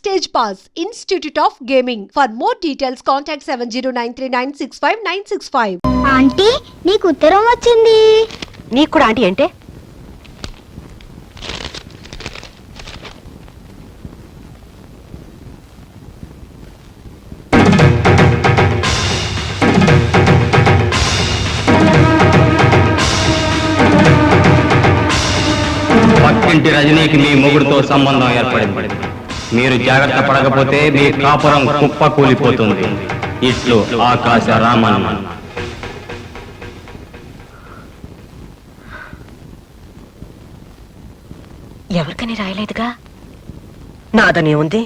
Stage Pass, Institute of Gaming. For more details, contact 7093965965. Aunty నీకు ఉత్తరం వచ్చింది. నీకు కూడా ఆంటీ అంటే? పక్కింటి రజనీకి మీ మొగుడుతో సంబంధం ఏర్పడింది. మీరు జాగ్రత్త పడకపోతే మీ కాపురం కుప్ప కూలిపోతుంది. ఇట్లు ఆకాశ రామన్. ఎవరికని రాయలేదుగా, నాదనే ఉంది.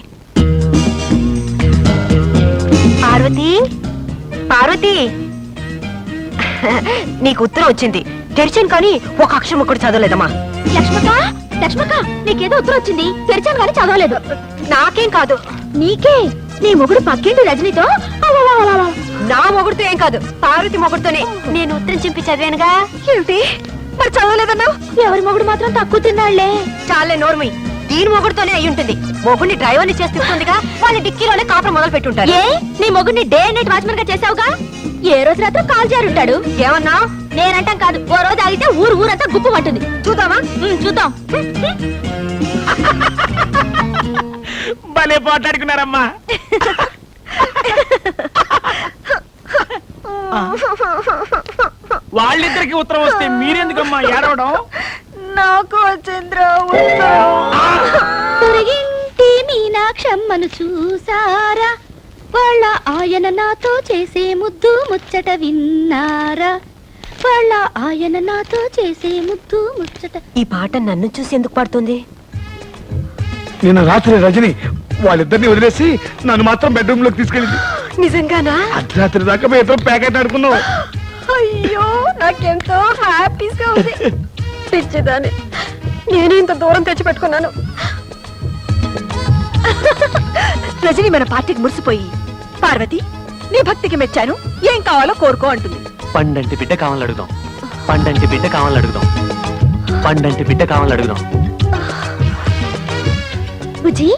పార్వతి, పార్వతి, నీకు ఉత్తరం వచ్చింది. తెరిచాను కానీ ఒక అక్షరం ఒకటి చదవలేదమ్మా. లక్ష్మక్క, లక్ష్మక్క, నీకేదో ఉత్తరం వచ్చింది. తెరిచాను కానీ చదవలేదు. నాకేం కాదు, నీకే. నీ మొగుడు పక్కింటి రజనీతో. నా మొగుడుతో ఏం కాదు, పార్వతి మొగుడుతోనే. నేను ఉత్తరం చింపి చదివానుగా. ఏమిటి మరి చదవలేదన్నావు? ఎవరి మొగుడు మాత్రం తక్కువ తిన్నాళ్లే. చాలే నోర్మి, దీని మొగుడుతోనే అయి ఉంటుంది. మొగుడిని డ్రైవర్ని చేస్తుందిగా, వాళ్ళ డిక్కీలోనే కాపురం మొదలు పెట్టుంటారు. ఏ, నీ మొగుడిని డే అండ్ నైట్ వాచ్మెన్ గా చేసావుగా. ఏ రోజు రాత్రి కాల్ జారుంటాడు. ఏమన్నా? నేనంటాం కాదు, ఓ రోజు ఆగితే ఊరంతా గుప్పు పట్టుంది. చూద్దామా? చూద్దాం. భలే పోట్లాడుకున్నారమ్మా. వాళ్ళిద్దరికి ఉత్తరం వస్తే మీరెందుకమ్మా ఏడవడం? నాకు వచ్చింద్రా ఉత్తరం. పొరగింటి మీనాక్షమ్మను చూసారా, వాళ్ళ ఆయన నాతో చేసే ముద్దు ముచ్చట విన్నారా, వాళ్ళ ఆయన నాతో చేసే ముద్దు ముచ్చట. ఈ పాట నన్ను చూసి ఎందుకు పాడుతుంది? నిన్న రాత్రి రజని వాళ్ళిద్దరిని వదిలేసి నన్ను మాత్రం బెడ్రూమ్ లోకి తీసుకెళ్ళింది. నిజంగానా? అర్ధరాత్రి దాకా మేము ఇద్దరం ప్యాకెట్ ఆడుకున్నాం. అయ్యో, నాకెంతో హ్యాపీగా ఉంది. పిచ్చిదాన్ని, నేను ఇంత దూరం తెచ్చి పెట్టుకున్నాను. రజని మన పార్టీకి మురిసిపోయి, పార్వతి నీ భక్తికి మెచ్చాను, ఏం కావాలో కోరుకో అంటుంది. పండంటి బిడ్డ కావాలని అడుగుదాం, పండంటి బిడ్డ కావాలని అడుగుదాం, పండంటి బిడ్డ కావాలని అడుగుదాం. బుజ్జి,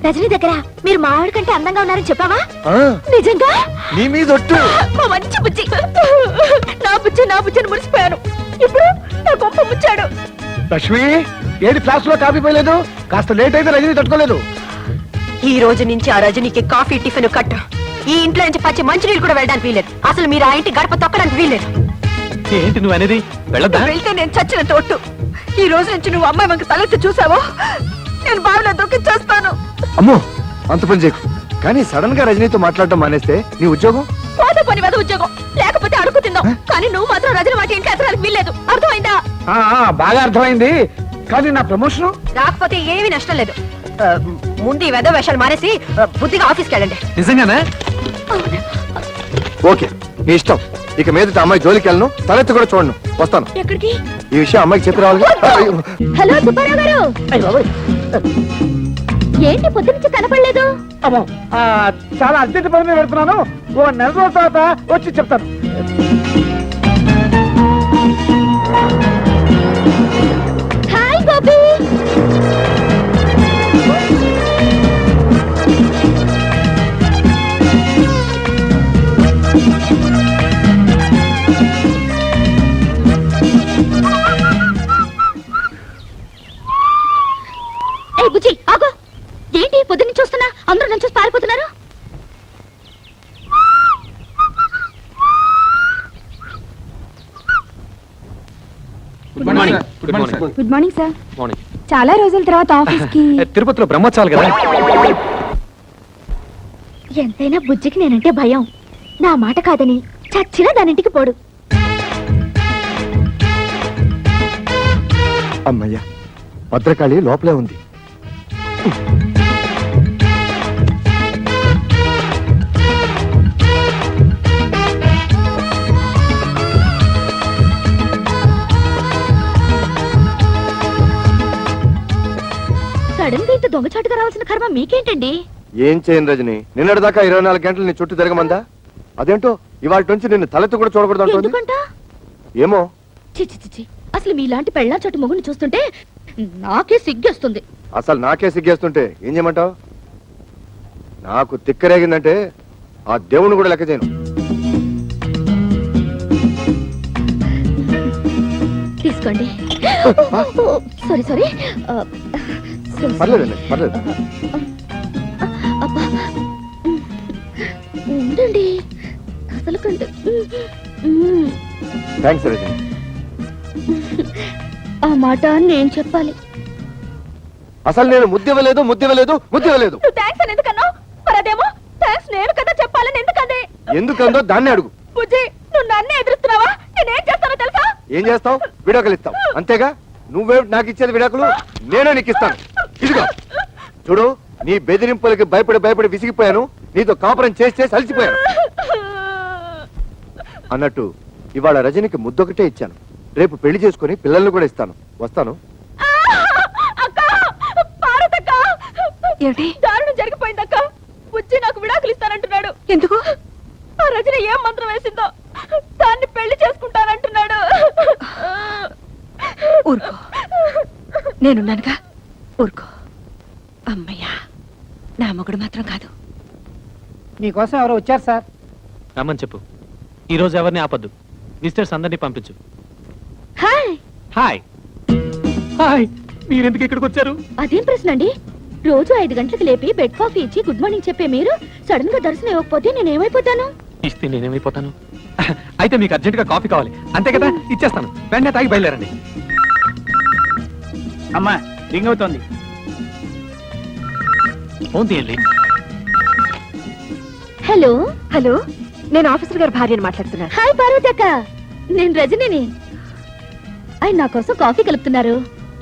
రజనీ దగ్గర మీరు మామిడి కంటే అందంగా ఉన్నారని చెప్పావా? నిజంగా? నీ మీద ఒట్టు. మా మంచి బుజ్జి. నా బుజ్జిని మురిసిపోయాను. ఇప్పుడు నా గొప్ప ముచ్చాడు. లక్ష్మి, ఏది ఫ్లాస్ లో కాఫీ పోయలేదు? కాస్త లేట్ అయితే రజని తట్టుకోలేదు. ఈ రోజు నుంచి ఆ రజనీకి కాఫీ టిఫిన్ కట్టు. ఈ ఇంట్లో నుంచి పచ్చి మంచినీళ్ళు కూడా వెళ్ళడానికి వీలేదు. అసలు మీరు ఆ ఇంటి గడప తొక్కడానికి వీలేదు. ఏంటి నువ్వు అనేది? వెళ్ళొద్దా? వెళ్తే నేను చచ్చిన తోటు. ఈ రోజు నుంచి నువ్వు అమ్మాయి వంక తలెత్తి చూసావో నేను బావిలో దొక్కి చేస్తాను. అమ్మో, అంత పని చేయకు. కానీ సడన్ గా రజనీతో మాట్లాడటం మానేస్తే నీ ఉద్యోగం పోతే పని వద ఉద్యోగం, లేకపోతే అడుగు తిందాం. కానీ నువ్వు మాత్రం రజని మాట ఇంట్లో ఎత్తడానికి వీల్లేదు. అర్థమైందా? బాగా అర్థమైంది. కానీ నా ప్రమోషన్ రాకపోతే ఏమీ నష్టం లేదు. ముందు ఈ వెధ వేషాలు మానేసి బుద్ధిగా ఆఫీస్కి వెళ్ళండి. నిజంగానే? ఓకే, నీ ఇష్టం. ఇక మీదట అమ్మాయి జోలికి వెళ్ళను, తలెత్తి కూడా చూడను. వస్తాను. ఎక్కడికి? ఈ విషయం అమ్మాయికి చెప్పి రావాలి. హలో సుబ్బారావు గారు, ఏంటి పొద్దు నుంచి కనపడలేదు? చాలా అర్జెంట్ పని మీద పెడుతున్నాను. ఓ నెల రోజుల తర్వాత వచ్చి చెప్తాను. హాయ్ గోపి. ఏ బుజ్జి, ఆగు. ఏంటి పొద్దున్న చూస్తున్నా అందరూ నన్ను చూసి పారిపోతున్నారు? Good morning. Good morning. Good morning sir. Morning. చాలా రోజుల తర్వాత ఆఫీస్ కి. తిరుపతిలో బ్రహ్మోత్సవాలు కదా. ఎంతైనా బుజ్జికి నేనంటే భయం. నా మాట కాదని చచ్చినా దానింటికి పోడు. అమ్మయ్యా, భద్రకాళి లోపలే ఉంది. సడన్ గా ఇంత దొంగచాటుగా రావాల్సిన కర్మ మీకేంటండి? ఏం చేయను రజని, నిన్నటిదాకా 24 గంటలు నీ చుట్టూ తిరగమందా? అదేంటో ఇవాళ నుంచి నిన్ను తలెత్తి కూడా చూడకూడదు అంటుంది. ఎందుకంట? ఏమో. చిచి, అసలు మీలాంటి పెళ్ళా చోటు మొగుని చూస్తుంటే నాకే సిగ్గేస్తుంది. అసలు నాకే సిగ్గేస్తుంటే ఏం చేయమంటావు? నాకు తిక్కరేగిందంటే ఆ దేవుని కూడా లెక్క చేయను. తీసుకోండి. Sorry sorry. పర్లేదండి, పర్లేదు. అబ్బా ఉండండి అసలు కంటే థ్యాంక్స్ రజని. ఆ మాట నేను చెప్పాలి. అసలు నేను ముద్దివ్వలేదు. నువ్వు థ్యాంక్స్ అని ఎందుకన్నావు? మరి అదేమో థ్యాంక్స్ నేను కదా చెప్పాలని ఎందుకంది? ఎందుకందో దాన్ని అడుగు. బుజ్జి నువ్వు నన్నే ఎదురుస్తున్నావా? నేనేం చేస్తానో తెలుసా? ఏం చేస్తావు? విడాకులు ఇస్తావు అంతేగా. నువ్వే నాకు ఇచ్చేది విడాకులు, నేనే నీకు ఇస్తాను. ఇదిగో చూడు, నీ బెదిరింపులకి భయపడి విసిగిపోయాను. నీతో కాపురం చేసి అలసిపోయాను. అన్నట్టు ఇవాళ రజనికి ముద్దొకటే ఇచ్చాను. రేపు పెళ్లి చేసుకుని పిల్లల్ని కూడా ఇస్తాను. వస్తాను. ఏమిటి? దారుణం జరిగిపోయిందక్క. బుజ్జి నాకు విడాకులు ఇస్తానంటున్నాడు. ఎందుకు? ఆ రజని ఏం మంత్రం వేసిందో దాన్ని పెళ్లి చేసుకుంటానంటున్నాడు. ఊరుకో, నేనున్నానుగా, ఊరుకో. అమ్మయ్యా, నా మొగుడు మాత్రం కాదు. మీకోసం ఎవరో వచ్చారు సార్. రమ్మని చెప్పు. ఈ రోజు ఎవరిని ఆపద్దు. విజిటర్స్ అందరినీ పంపించు. హాయ్. హాయ్ హాయ్, మీరెందుకు ఇక్కడికి వచ్చారు? అదేం ప్రశ్న అండి? రోజు 5 గంటలకు లేపి బెడ్ కాఫీ ఇచ్చి గుడ్ మార్నింగ్ చెప్పే మీరు సడన్ గా దర్శనం ఇవ్వకపోతే నేనేమైపోతాను? ఇస్తే నేనేమైపోతాను? అయితే మీకు అర్జెంట్ గా కాఫీ కావాలి అంతే కదా, ఇచ్చేస్తాను. వెంటనే తాగి బయలుదేరండి. అమ్మా రింగ్ అవుతోంది. ఫోన్ తీయండి. హలో. హలో, నేను ఆఫీసర్ గారి భార్యని మాట్లాడుతున్నాను. హాయ్ పార్వతి అక్క, నేను రజనిని. ఆయన నా కోసం కాఫీ కలుపుతున్నారు.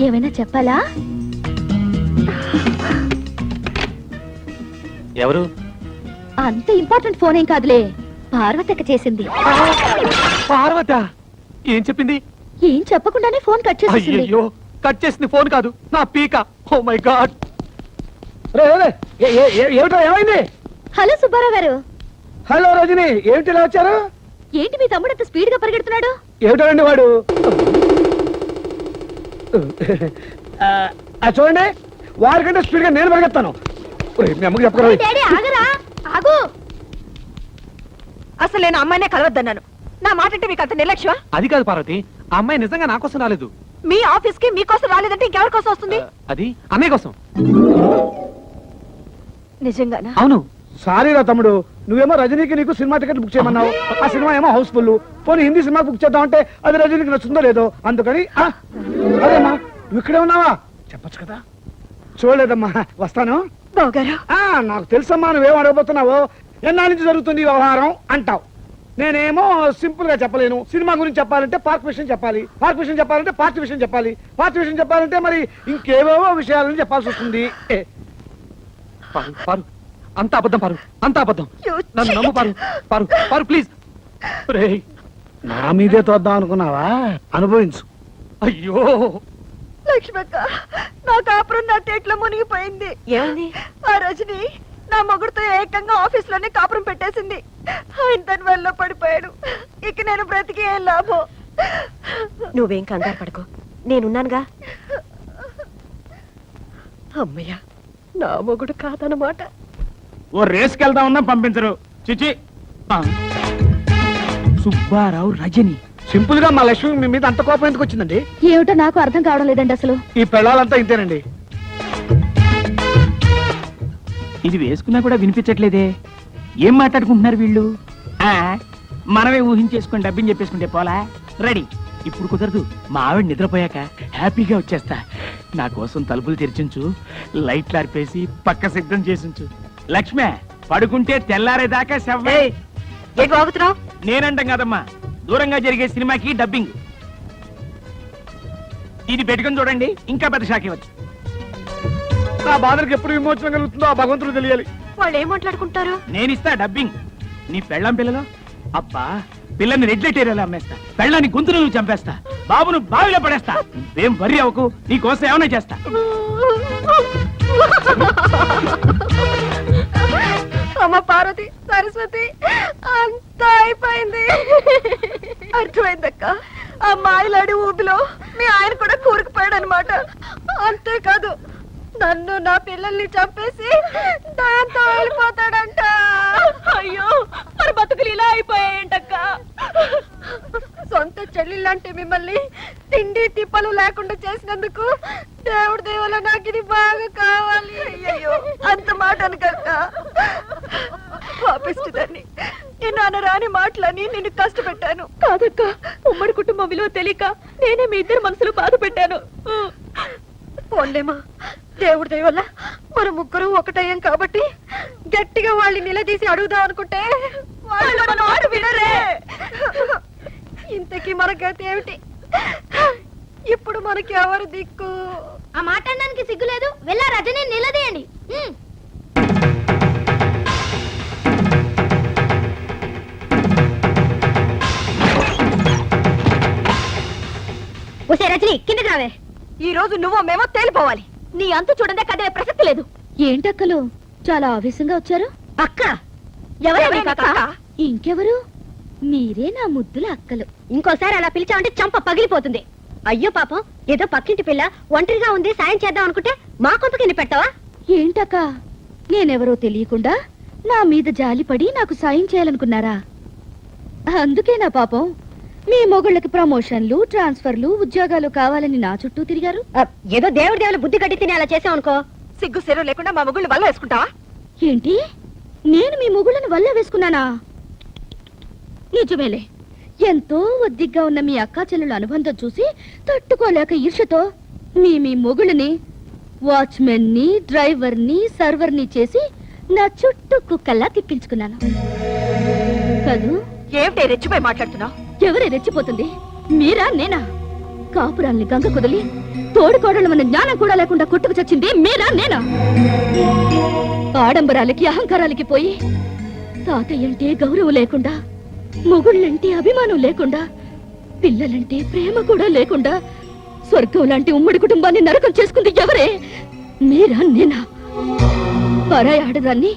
ఏమైనా చెప్పాలా? ఎవరు? అంత ఇంపార్టెంట్ ఫోన్ ఏం కాదులే, పార్వతి అక్క చేసింది. పార్వత ఏం చెప్పింది? ఏం చెప్పకుండానే ఫోన్ కట్ చేసేసింది. అయ్యో, కట్ చేసింది ఫోన్ కాదు, నా పీక. Oh my God. ఏమిటో ఏమైంది? హలో సుబ్బారావు గారు. హలో రజని, ఏమిటి ఇలా వచ్చారు? ఏంటి మీ తమ్ముడు అంత స్పీడ్ గా పరిగెడుతున్నాడు? ఏమిటండి వాడు? చూడండి, వారికంటే స్పీడ్ గా నేను పరిగెత్తాను. మీ అమ్మకి చెప్పరా? డాడీ ఆగరా, ఆగు. అసలు నేను అమ్మాయినే కలవద్దన్నాను. నా మాట అంటే మీకు అంత నిర్లక్ష్యమా? అది కాదు పార్వతి, ఆ అమ్మాయి నిజంగా నా కోసం రాలేదు. మీ ఆఫీస్ కి మీకోసం రాలేదంటే ఇంకెవరి కోసం వస్తుంది? అది అన్నయ్య కోసం. నిజంగానా? అవును. సారీరా తమ్ముడు, నువ్వేమో రజనీకి నీకు సినిమా టికెట్ బుక్ చేయమన్నావు. ఆ సినిమా ఏమో హౌస్ఫుల్. పోనీ హిందీ సినిమా బుక్ చేద్దాం అంటే అది రజనీకి నచ్చుందో లేదో, అందుకని అదేమ్మా నువ్వు ఇక్కడే ఉన్నావా? చెప్పొచ్చు కదా. చూడలేదమ్మా, వస్తాను. బావగారు, నాకు తెలుసమ్మా నువ్వేం అడగబోతున్నావో. ఎన్నాళ్ళ నుంచి జరుగుతుంది ఈ వ్యవహారం అంటావు. నేనేమో సింపుల్ గా చెప్పలేను. సినిమా గురించి చెప్పాలంటే పార్క్ విషయం చెప్పాలి, పార్క్ విషయం చెప్పాలంటే పార్టీ విషయం చెప్పాలి, పార్టీ విషయం చెప్పాలంటే మరి ఇంకేవేవో విషయాలని చెప్పాల్సి వస్తుంది. పారు, పారు, అంత అబద్ధం పారు, అంత అబద్ధం. నన్ను నమ్ము పారు, పారు, పారు ప్లీజ్. నా మీదే తోద్దాం అనుకున్నావా? అనుభవించు. అయ్యో లక్ష్మక్క, నా కాపురం నా టేట్లో మునిగిపోయింది. ఏమైంది? ఆ రజని నా మొగుడుతో ఏకంగా ఆఫీస్ లోనే కాపురం పెట్టేసింది. ఆయన తన వల్ల పడిపోయాడు. ఇక నేను బ్రతికి ఏం లాభం? నువ్వేం కంగారు పడకు, నేనున్నానుగా. అమ్మయ్య, నా మొగుడు కాదన్నమాట. ఓ రేస్కి వెళ్దామన్నా పంపించరు. చిచి. సుబ్బారావు రజని. సింపుల్ గా మా లక్ష్మి మీ మీద అంత కోపం ఎందుకు వచ్చిందండి? ఏమిటో నాకు అర్థం కావడం లేదండి అసలు. ఈ పెళ్ళాలంతా ఇంతేనండి. ఇది వేసుకున్నా కూడా వినిపించట్లేదే. ఏం మాట్లాడుకుంటున్నారు వీళ్ళు? మనమే ఊహించేసుకుని డబ్బిని చెప్పేసుకుంటే పోలా. రెడీ. ఇప్పుడు కుదరదు. మా ఆవిడ నిద్రపోయాక హ్యాపీగా వచ్చేస్తా. నా కోసం తలుపులు తెరిచించు, లైట్లు ఆర్పేసి పక్క సిద్ధం చేసించు. లక్ష్మే, పడుకుంటే తెల్లారేదాకా శవ్వే. ఏంటి వాగుతున్నావు? నేనంటాం కదమ్మా, దూరంగా జరిగే సినిమాకి డబ్బింగ్. ఇది పెట్టుకుని చూడండి, ఇంకా పెద్ద షాక్ ఇవ్వచ్చు. నా బాధలకు ఎప్పుడు విమోచన కలుగుతుందో ఆ భగవంతుడు తెలియాలి. వాళ్ళు ఏం మాట్లాడుకుంటారు? నేనిస్తా డబ్బింగ్. నీ పెళ్ళం పిల్లలో అబ్బా, పిల్లని రెడ్లెట్ ఏరియాలో అమ్మేస్తా, పెళ్ళాన్ని గొంతును నువ్వు చంపేస్తా, బాబును బావిలో పడేస్తా. నువ్వేం వర్రీ అవ్వకు, నీ కోసం ఏమైనా చేస్తా. అమ్మ పార్వతి, సరస్వతి, అంతా అయిపోయింది. అర్థమైందక్క. ఆ మాయలాడి ఊబిలో మీ ఆయన కూడా కూరుకుపోయాడు అనమాట. అంతేకాదు, నన్ను నా పిల్లల్ని చంపేసి దాంతో వెళ్ళిపోతాడు. ఆడపిల్లంటే మిమ్మల్ని తిండి తిప్పలు లేకుండా చేసినందుకు దేవుడి దేవల నాకు ఇది బాగా కావాలి. అయ్యో అంత మాట అనగక్క. పాపిస్తుందని నేను అనరాని మాటలని నిన్ను కష్టపెట్టాను. కాదక్క, ఉమ్మడి కుటుంబం విలువ తెలియక నేనే మీ ఇద్దరు మనసులు బాధ పెట్టాను. పోన్లేమా, దేవుడి దయ వల్ల మన ముగ్గురు ఒకటయ్యాం కాబట్టి గట్టిగా వాళ్ళని నిలదీసి అడుగుదాం అనుకుంటే వాళ్ళు మన మాట వినరే. ఇంతకీ మన గతి ఏమిటి? ఇప్పుడు మనకి ఎవరు దిక్కు? ఆ మాట అనడానికి సిగ్గులేదు. వెళ్ళా రజని నిలదీయండి. ఒసే రజని, కిందకి రావే. ఈ రోజు నువ్వు మేమో తేలిపోవాలి. నీ అంతు చూడండి, కదే ప్రసక్తి లేదు. ఏంటక్కలు చాలా ఆవేశంగా వచ్చారు? అక్క ఎవరే అక్క? ఇంకెవరు? మీరే నా ముద్దుల అక్కలు. ఇంకోసారి అలా పిలిచావంటే చంప పగిలిపోతుంది. అయ్యో పాపం, ఏదో పక్కింటి పిల్ల ఒంటరిగా ఉంది, సాయం చేద్దాం అనుకుంటే మా కొంప కింద పెట్టావా? ఏంటక్క, నేనెవరో తెలియకుండా నా మీద జాలిపడి నాకు సాయం చేయాలనుకున్నారా? అందుకే నా పాపం మీ మొగుళ్ళకి ప్రమోషన్లు, ట్రాన్స్ఫర్లు, ఉద్యోగాలు కావాలని నా చుట్టూ తిరిగారు. ఏదో దేవుడి దేవుల బుద్ధి కట్టి తిని అలా చేసావు అనుకో. సిగ్గు సెలవు లేకుండా మా మొగుళ్ళు వల్ల వేసుకుంటావా? ఏంటి, నేను మీ మొగుళ్ళని వల్ల వేసుకున్నానా? నిజమేలే, ఎంతో ఒద్దిగ్గా ఉన్న మీ అక్కా చెల్లెల అనుబంధం చూసి తట్టుకోలేక ఈర్షతో మీ మొగుళ్ళని వాచ్మెన్ ని, డ్రైవర్ ని, సర్వర్ ని చేసి నా చుట్టూ కుక్కల్లా తిప్పించుకున్నాను కదూ. ఏమిటి రెచ్చిపోయి మాట్లాడుతున్నావు? ఎవరే రెచ్చిపోతుంది, మీరా నేనా? కాపురాల్ని గంగ కుదిలి తోడుకోడలు మన జ్ఞానం కూడా లేకుండా కొట్టుకు చచ్చింది మీరా నేనా? ఆడంబరాలకి అహంకారాలకి పోయి తాతయ్యంటే గౌరవం లేకుండా, మొగుళ్ళంటే అభిమానం లేకుండా, పిల్లలంటే ప్రేమ కూడా లేకుండా స్వర్గం లాంటి ఉమ్మడి కుటుంబాన్ని నరకం చేసుకుంది ఎవరే? మీరా నేనా? పరాయి ఆడదాన్ని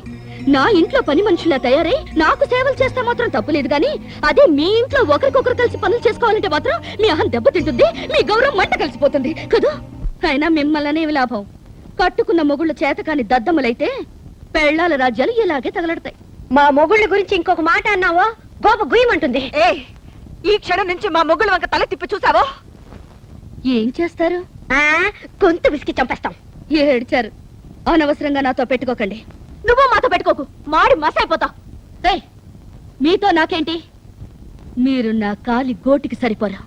నా ఇంట్లో పని మనుషులా తయారై నాకు సేవలు చేస్తే మాత్రం తప్పులేదు గాని, అదే మీ ఇంట్లో ఒకరికొకరు కలిసి పనులు చేసుకోవాలంటే మాత్రం మీ అహం దెబ్బతింటుంది, మీ గౌరవం మంట కలిసిపోతుంది కదా. అయినా మిమ్మల్ని లాభం, కట్టుకున్న మొగుళ్ళు చేతకాని దద్దమ్మలైతే పెళ్లాల రాజ్యాలు ఇలాగే తగలడతాయి. మా మొగుళ్ళ గురించి ఇంకొక మాట అన్నావో గోప గుయ్యమంటుంది. ఈ క్షణం నుంచి మా మొగుళ్ళ వంక తల తిప్పి చూసావో ఏం చేస్తారు? గొంతు విసికి చంపేస్తాం. ఏడ్చారు. అనవసరంగా నాతో పెట్టుకోకండి. నువ్వు మాతో పెట్టుకోకు, మాడి మసైపోతావు. మీతో నాకేంటి? మీరు నా కాలి గోటికి సరిపోరా.